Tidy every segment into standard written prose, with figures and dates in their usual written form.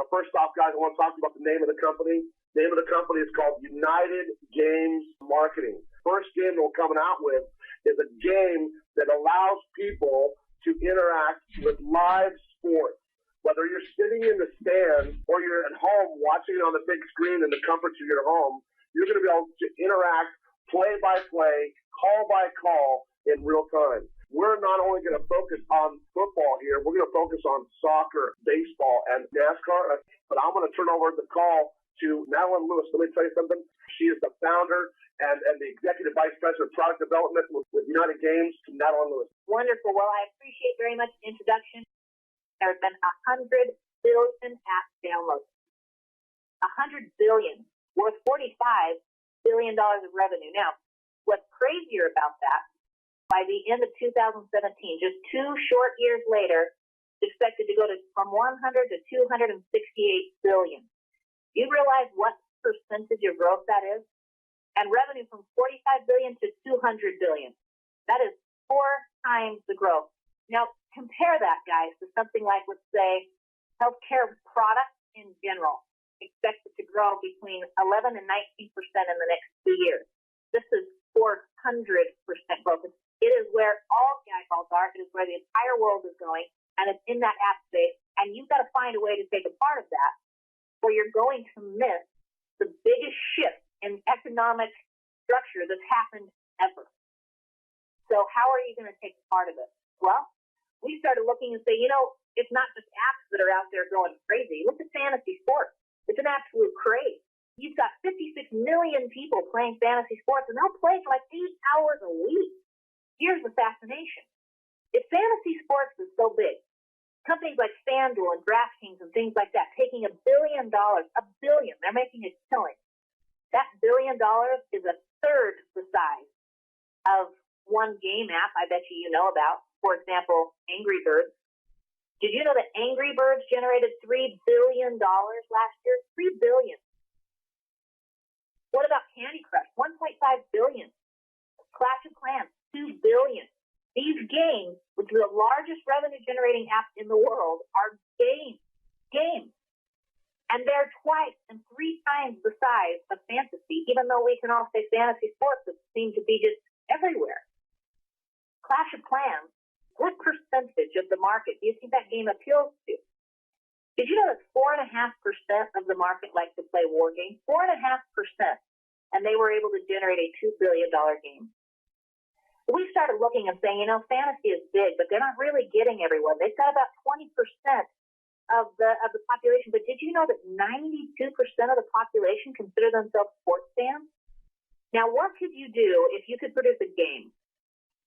Now, first off, guys, I want to talk about the name of the company. The name of the company is called United Games Marketing. First game that we're coming out with is a game that allows people to interact with live sports. Whether you're sitting in the stands or you're at home watching it on the big screen in the comfort of your home, you're going to be able to interact play by play, call by call in real time. We're not only going to focus on football here, we're going to focus on soccer, baseball, and NASCAR. But I'm going to turn over the call to Madeline Lewis. Let me tell you something. She is the founder and the executive vice president of product development with United Games. Madeline Lewis. Wonderful. Well, I appreciate very much the introduction. There have been 100 billion app downloads. 100 billion, worth $45 billion of revenue. Now, what's crazier about that, by the end of 2017, just 2 short years later, it's expected to go from 100 to 268 billion. You realize what percentage of growth that is? And revenue from 45 billion to 200 billion. That is 4 times the growth. Now, compare that, guys, to something like, let's say, healthcare products in general, expected to grow between 11 and 19% in the next 2 years. This is 400% growth. It is where all the eyeballs are. It is where the entire world is going, and it's in that app space. And you've got to find a way to take a part of that, or you're going to miss the biggest shift in economic structure that's happened ever. So how are you going to take part of it? Well, we started looking and say, it's not just apps that are out there going crazy. Look at fantasy sports. It's an absolute craze. You've got 56 million people playing fantasy sports, and they'll play for like 8 hours a week. Here's the fascination. If fantasy sports is so big, companies like FanDuel and DraftKings and things like that, taking $1 billion, they're making a killing. That $1 billion is a third the size of one game app I bet you know about. For example, Angry Birds. Did you know that Angry Birds generated $3 billion last year? $3 billion. What about Candy Crush? $1.5 billion. Clash of Clans, $2 billion. These games, which are the largest revenue-generating apps in the world, are games. And they're 2 and 3 times the size of fantasy, even though we can all say fantasy sports that seem to be just everywhere. Clash of Clans, what percentage of the market do you think that game appeals to? Did you know that 4.5% of the market likes to play war games? 4.5%. And they were able to generate a $2 billion game. We started looking and saying, fantasy is big, but they're not really getting everyone. They've got about 20% of the population. But did you know that 92% of the population consider themselves sports fans? Now, what could you do if you could produce a game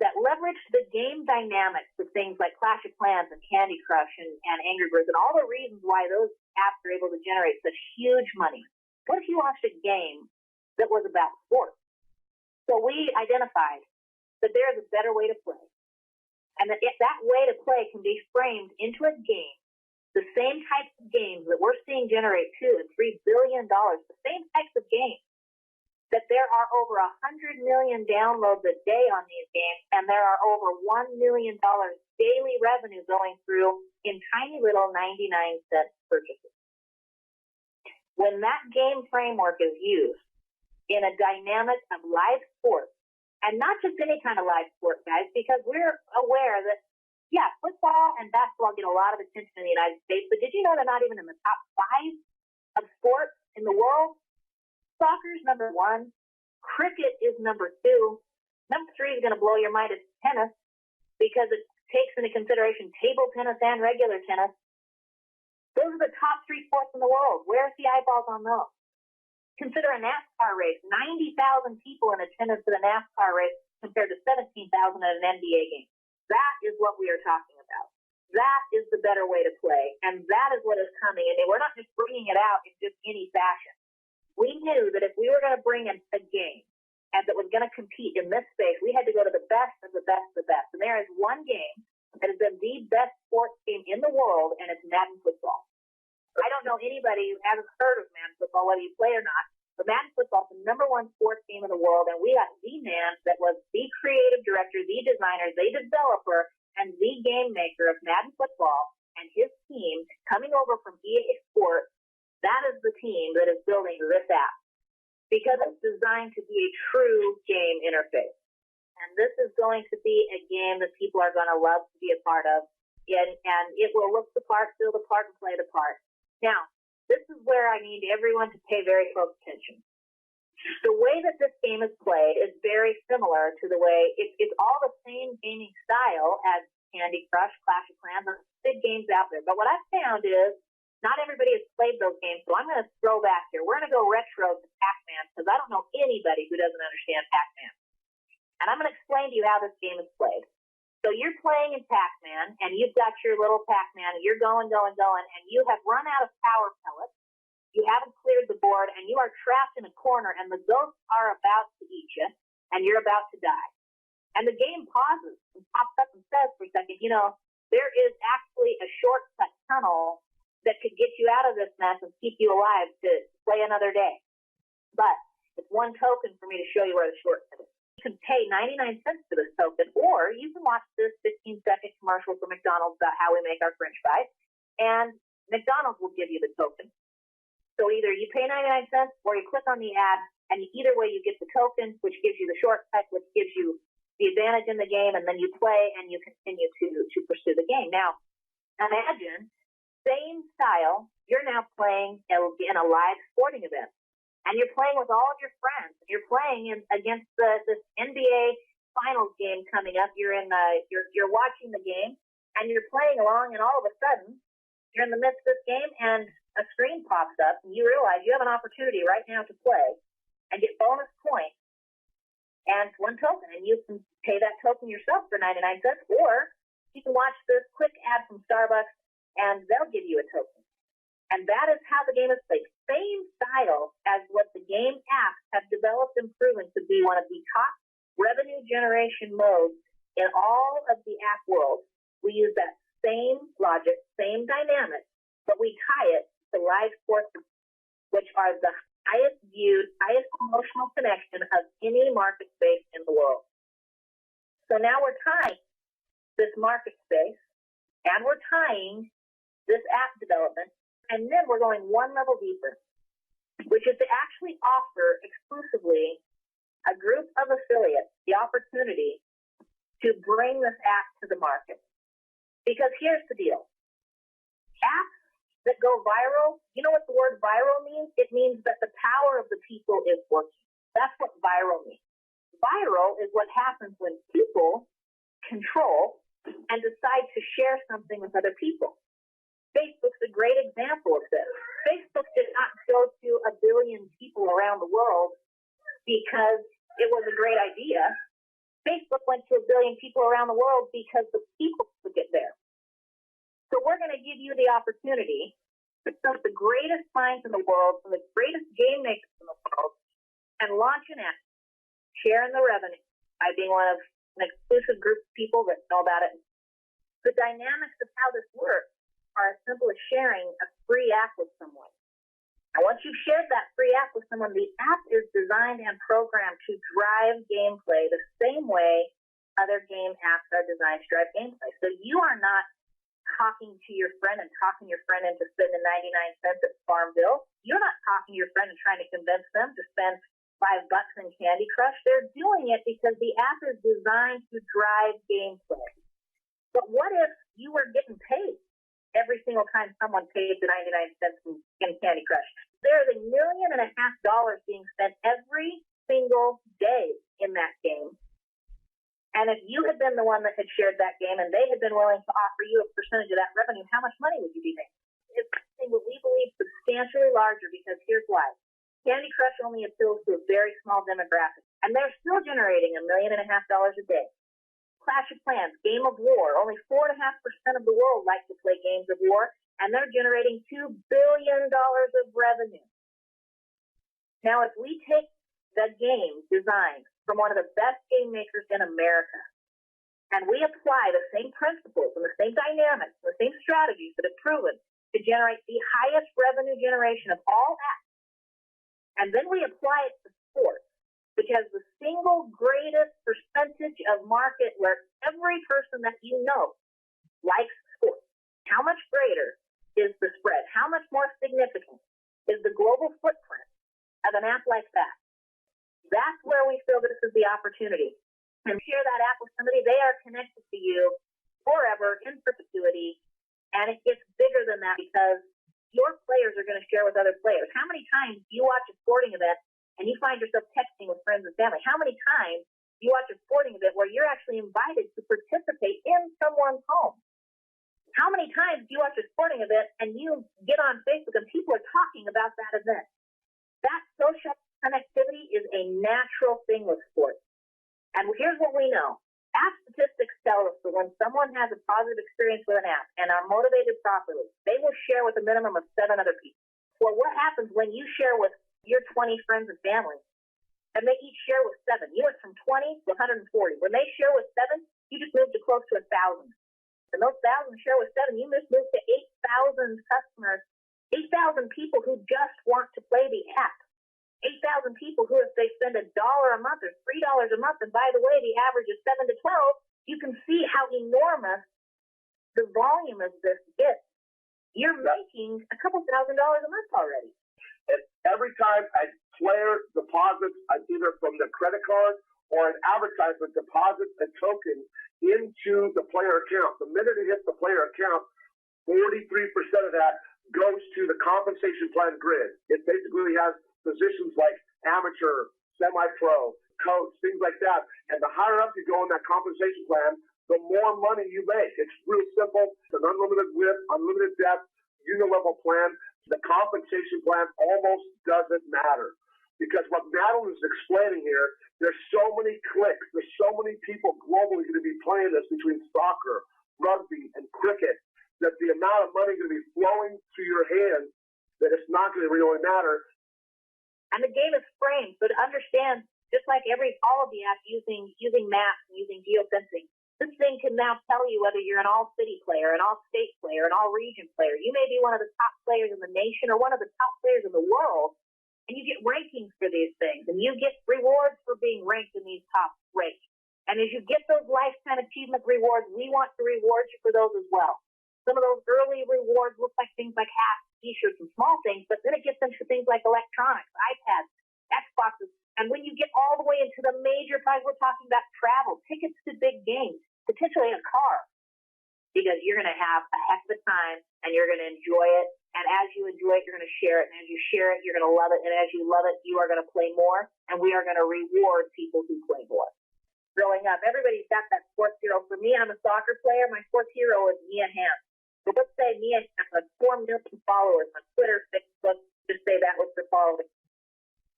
that leveraged the game dynamics of things like Clash of Clans and Candy Crush and Angry Birds and all the reasons why those apps are able to generate such huge money? What if you launched a game that was about sports? So we identified that there's a better way to play. And that that way to play can be framed into a game, the same types of games that we're seeing generate $2 and $3 billion, the same types of games, that there are over 100 million downloads a day on these games, and there are over $1 million daily revenue going through in tiny little 99-cent purchases. When that game framework is used in a dynamic of live sports, and not just any kind of live sport, guys, because we're aware that, football and basketball get a lot of attention in the United States, but did you know they're not even in the top 5 of sports in the world? Soccer is number 1. Cricket is number 2. Number 3 is going to blow your mind. It's tennis, because it takes into consideration table tennis and regular tennis. Those are the top 3 sports in the world. Where's the eyeballs on those? Consider a NASCAR race. 90,000 people in attendance at a NASCAR race compared to 17,000 at an NBA game. That is what we are talking about. That is the better way to play, and that is what is coming. And we're not just bringing it out in just any fashion. We knew that if we were going to bring in a game and that was going to compete in this space, we had to go to the best of the best of the best. And there is one game that has been the best sports game in the world, and it's Madden Football. I don't know anybody who hasn't heard of Madden Football, whether you play or not. But Madden Football is the number 1 sports game in the world, and we got the man that was the creative director, the designer, the developer, and the game maker of Madden Football and his team coming over from EA Sports is the team that is building this app because it's designed to be a true game interface. And this is going to be a game that people are going to love to be a part of. And it will look the part, feel the part, and play the part. Now, this is where I need everyone to pay very close attention. The way that this game is played is very similar to the way it's all the same gaming style as Candy Crush, Clash of Clans, and big games out there. But what I've found is not everybody has played those games, so I'm going to throw back here. We're going to go retro to Pac-Man because I don't know anybody who doesn't understand Pac-Man. And I'm going to explain to you how this game is played. So you're playing in Pac-Man, and you've got your little Pac-Man, and you're going, and you have run out of power pellets. You haven't cleared the board, and you are trapped in a corner, and the ghosts are about to eat you, and you're about to die. And the game pauses and pops up and says for a second, you know, there is actually a shortcut tunnel that could get you out of this mess and keep you alive to play another day. But it's one token for me to show you where the shortcut is. You can pay 99 cents for this token, or you can watch this 15-second commercial for McDonald's about how we make our French fries, and McDonald's will give you the token. So either you pay 99 cents or you click on the ad, and either way you get the token, which gives you the shortcut, which gives you the advantage in the game, and then you play and you continue to pursue the game. Now, imagine, same style, you're now playing in a live sporting event, and you're playing with all of your friends. You're playing against this NBA Finals game coming up. You're watching the game, and you're playing along, and all of a sudden, you're in the midst of this game, and a screen pops up, and you realize you have an opportunity right now to play and get bonus points and one token, and you can pay that token yourself for 99 cents, or you can watch this quick ad from Starbucks, and they'll give you a token. And that is how the game is played. Same style as what the game apps have developed and proven to be one of the top revenue generation modes in all of the app world. We use that same logic, same dynamic, but we tie it to live sports, which are the highest viewed, highest emotional connection of any market space in the world. So now we're tying this market space, and we're tying this app development, and then we're going one level deeper, which is to actually offer exclusively a group of affiliates the opportunity to bring this app to the market. Because here's the deal. Apps that go viral, you know what the word viral means? It means that the power of the people is working. That's what viral means. Viral is what happens when people control and decide to share something with other people. Facebook's a great example of this. Facebook did not go to 1 billion people around the world because it was a great idea. Facebook went to 1 billion people around the world because the people took it there. So we're going to give you the opportunity to some of the greatest minds in the world, some of the greatest game makers in the world, and launch an app, share in the revenue by being one of an exclusive group of people that know about it. The dynamics of how this works are as simple as sharing a free app with someone. And once you've shared that free app with someone, the app is designed and programmed to drive gameplay the same way other game apps are designed to drive gameplay. So you are not talking to your friend and talking your friend into spending 99 cents at Farmville. You're not talking to your friend and trying to convince them to spend $5 in Candy Crush. They're doing it because the app is designed to drive gameplay. But what if you were getting paid every single time someone paid the 99 cents in Candy Crush? There's $1.5 million being spent every single day in that game. And if you had been the one that had shared that game and they had been willing to offer you a percentage of that revenue, how much money would you be making? It's something that we believe substantially larger, because here's why. Candy Crush only appeals to a very small demographic, and they're still generating $1.5 million a day. Clash of Clans, Game of War, only 4.5% of the world like to play games of war, and they're generating $2 billion of revenue. Now, if we take the game designed from one of the best game makers in America, and we apply the same principles and the same dynamics, the same strategies that have proven to generate the highest revenue generation of all apps, and then we apply it to sports, which has the single greatest percentage of market where every person that you know likes sports, how much greater is the spread? How much more significant is the global footprint of an app like that. That's where we feel this is the opportunity. And share that app with somebody, they are connected to you forever, in perpetuity, and it gets bigger than that because your players are going to share with other players. How many times do you watch a sporting event and you find yourself texting with friends and family? How many times do you watch a sporting event where you're actually invited to participate in someone's home? How many times do you watch a sporting event and you get on Facebook and people are talking about that event? That social connectivity is a natural thing with sports. And here's what we know. App statistics tell us that when someone has a positive experience with an app and are motivated properly, they will share with a minimum of 7 other people. Well, what happens when you share with your 20 friends and family, and they each share with 7? You went from 20 to 140. When they share with 7, you just moved to close to 1,000. And those 1,000 share with 7, you just moved to 8,000 customers, 8,000 people who just want to play the app. 8,000 people who, if they spend $1 a month or $3 a month, and by the way, the average is 7 to 12, you can see how enormous the volume of this is. You're making a couple $1,000 a month already. And every time a player deposits either from their credit card or an advertisement deposits a token into the player account, the minute it hits the player account, 43% of that goes to the compensation plan grid. It basically has positions like amateur, semi-pro, coach, things like that. And the higher up you go in that compensation plan, the more money you make. It's real simple. It's an unlimited width, unlimited depth, unilevel plan. The compensation plan almost doesn't matter. Because what Madeline is explaining here, there's so many clicks, there's so many people globally going to be playing this between soccer, rugby, and cricket, that the amount of money going to be flowing through your hands that it's not going to really matter. And the game is framed, so to understand, just like all of the apps using maps and using geofencing, this thing can now tell you whether you're an all-city player, an all-state player, an all-region player. You may be one of the top players in the nation or one of the top players in the world, and you get rankings for these things, and you get rewards for being ranked in these top rankings. And as you get those lifetime achievement rewards, we want to reward you for those as well. Some of those early rewards look like things like hats, T-shirts, and small things, but then it gets into things like electronics, iPads, Xboxes, and when you get all the way into the major prize, we're talking about travel, tickets to big games, potentially a car, because you're going to have a heck of a time, and you're going to enjoy it, and as you enjoy it, you're going to share it, and as you share it, you're going to love it, and as you love it, you are going to play more, and we are going to reward people who play more. Growing up, everybody's got that sports hero. For me, I'm a soccer player. My sports hero is Mia Hamm. So let's say Mia has 4 million followers on Twitter, Facebook, just say that was her following.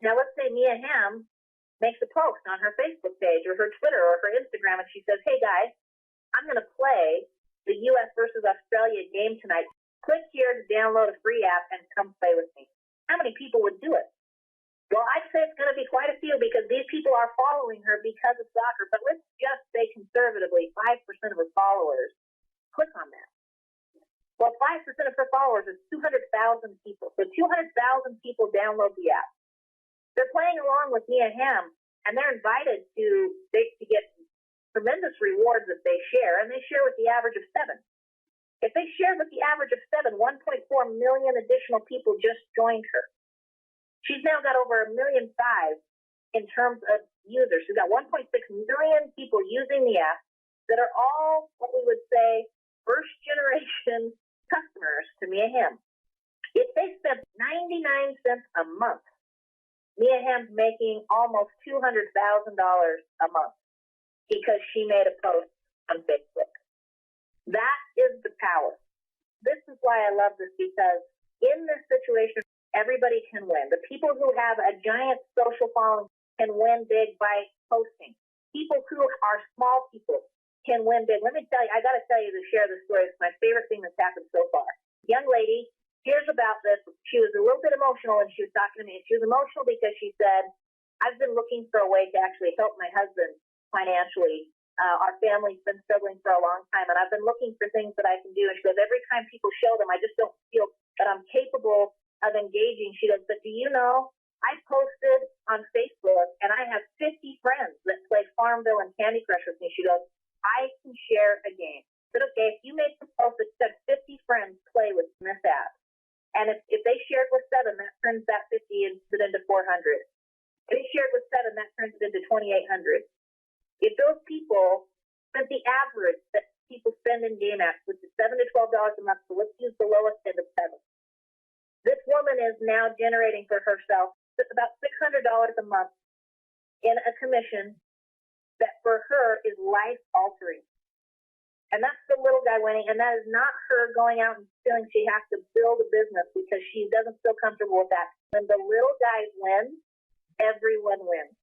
Now let's say Mia Hamm makes a post on her Facebook page or her Twitter or her Instagram and she says, hey guys, I'm going to play the U.S. versus Australia game tonight. Click here to download a free app and come play with me. How many people would do it? Well, I'd say it's going to be quite a few because these people are following her because of soccer, but let's just say conservatively 5% of her followers click on that. Well, 5% of her followers is 200,000 people. So 200,000 people download the app. They're playing along with Mia Hamm, and they're invited to get tremendous rewards if they share, and they share with the average of 7. If they share with the average of 7, 1.4 million additional people just joined her. She's now got over 1.5 million in terms of users. She's got 1.6 million people using the app that are all what we would say first-generation customers to Mia Hamm. If they spent 99 cents a month, Mia Hamm's making almost $200,000 a month because she made a post on Facebook. That is the power. This is why I love this, because in this situation, everybody can win. The people who have a giant social following can win big by posting. People who are small people can win big. Let me tell you, I got to tell you to share this story. It's my favorite thing that's happened so far. Young lady hears about this. She was a little bit emotional and she was talking to me. She was emotional because she said, I've been looking for a way to actually help my husband financially. Our family's been struggling for a long time, and I've been looking for things that I can do. And she goes, every time people show them, I just don't feel that I'm capable of engaging. She goes, but do you know, I posted on Facebook, and I have 50 friends that play Farmville and Candy Crush with me. She goes, I can share a game. I said, okay, if you make the post that said 50 friends play with this app, And if they shared with 7, that turns that 50 into 400. If they shared with 7, that turns it into 2,800. If those people spent the average that people spend in game apps, which is $7 to $12 a month, so let's use the lowest end of 7. This woman is now generating for herself about $600 a month in a commission that for her is life altering. And that's the little guy winning, and that is not her going out and feeling she has to build a business because she doesn't feel comfortable with that. When the little guys win, everyone wins.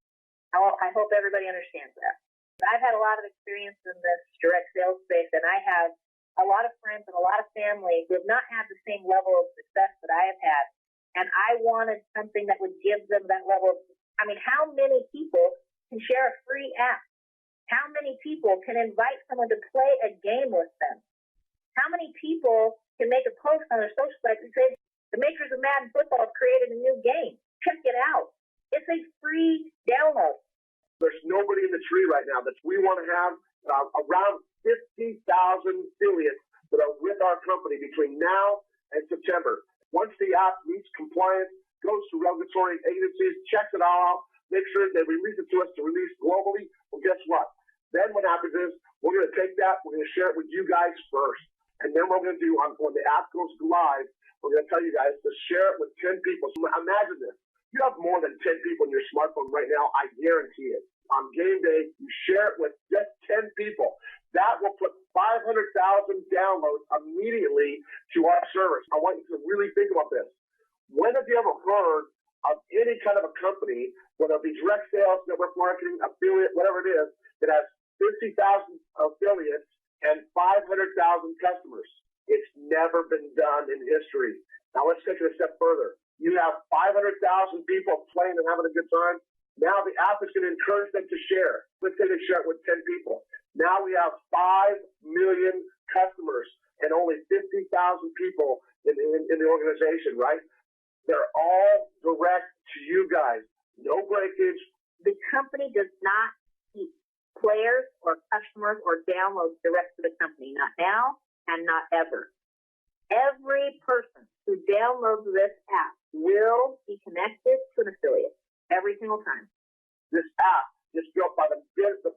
I hope everybody understands that. I've had a lot of experience in this direct sales space, and I have a lot of friends and a lot of family who have not had the same level of success that I have had. And I wanted something that would give them that level of, how many people can share a free app? How many people can invite someone to play a game with them? How many people can make a post on their social site and say, the makers of Madden Football have created a new game. Check it out. It's a free download. There's nobody in the tree right now that we want to have around 50,000 affiliates that are with our company between now and September. Once the app meets compliance, goes to regulatory agencies, checks it all out, make sure they release it to us to release globally. Well, guess what? Then what happens is we're going to take that, we're going to share it with you guys first. And then what we're going to do when the app goes live, we're going to tell you guys to share it with 10 people. So imagine this. You have more than 10 people in your smartphone right now, I guarantee it. On game day, you share it with just 10 people. That will put 500,000 downloads immediately to our service. I want you to really think about this. When have you ever heard of any kind of a company, whether it be direct sales, network marketing, affiliate, whatever it is, that has 50,000 affiliates and 500,000 customers? It's never been done in history. Now let's take it a step further. You have 500,000 people playing and having a good time. Now the app is going to encourage them to share. Let's say they share it with 10 people. Now we have 5 million customers and only 50,000 people in the organization, right? They're all direct to you guys. No breakage. The company does not keep players or customers or downloads direct to the company. Not now and not ever. Every person who downloads this app will be connected to an affiliate every single time. This app is built by the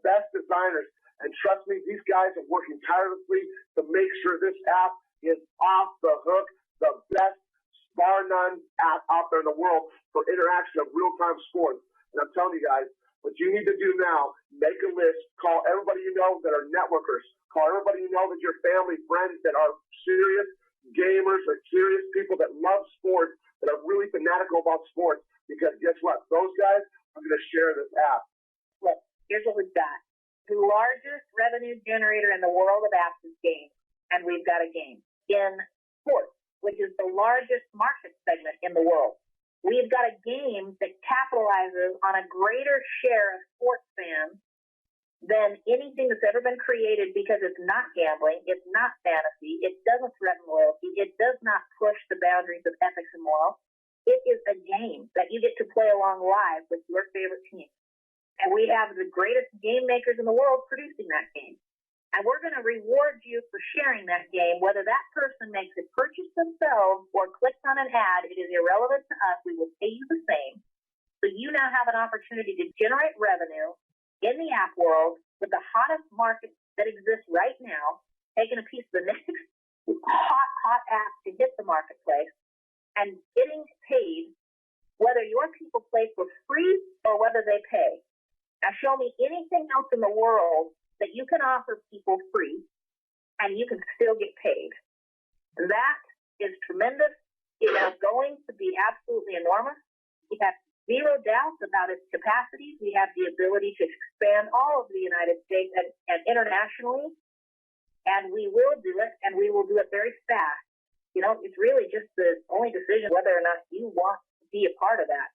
best designers. And trust me, these guys are working tirelessly to make sure this app is off the hook, the best bar none app out there in the world for interaction of real-time sports. And I'm telling you guys, what you need to do now, make a list, call everybody you know that are networkers, call everybody you know that your family, friends that are serious gamers or serious people that love sports, that are really fanatical about sports, because guess what? Those guys are going to share this app. Look, here's what we've got. The largest revenue generator in the world of apps is games, and we've got a game. In sports, which is the largest market segment in the world, we've got a game that capitalizes on a greater share of sports fans than anything that's ever been created, because it's not gambling, it's not fantasy, it doesn't threaten loyalty, it does not push the boundaries of ethics and morals. It is a game that you get to play along live with your favorite team. And we have the greatest game makers in the world producing that game. And we're going to reward you for sharing that game, whether that person makes a purchase themselves or clicks on an ad. It is irrelevant to us. We will pay you the same. So you now have an opportunity to generate revenue in the app world with the hottest market that exists right now, taking a piece of the next hot app to hit the marketplace and getting paid, whether your people play for free or whether they pay. Now show me anything else in the world that you can offer people free and you can still get paid. That is tremendous. It is going to be absolutely enormous. We have zero doubts about its capacity. We have the ability to expand all of the United States and internationally, and we will do it, and we will do it very fast. You know, it's really just the only decision whether or not you want to be a part of that.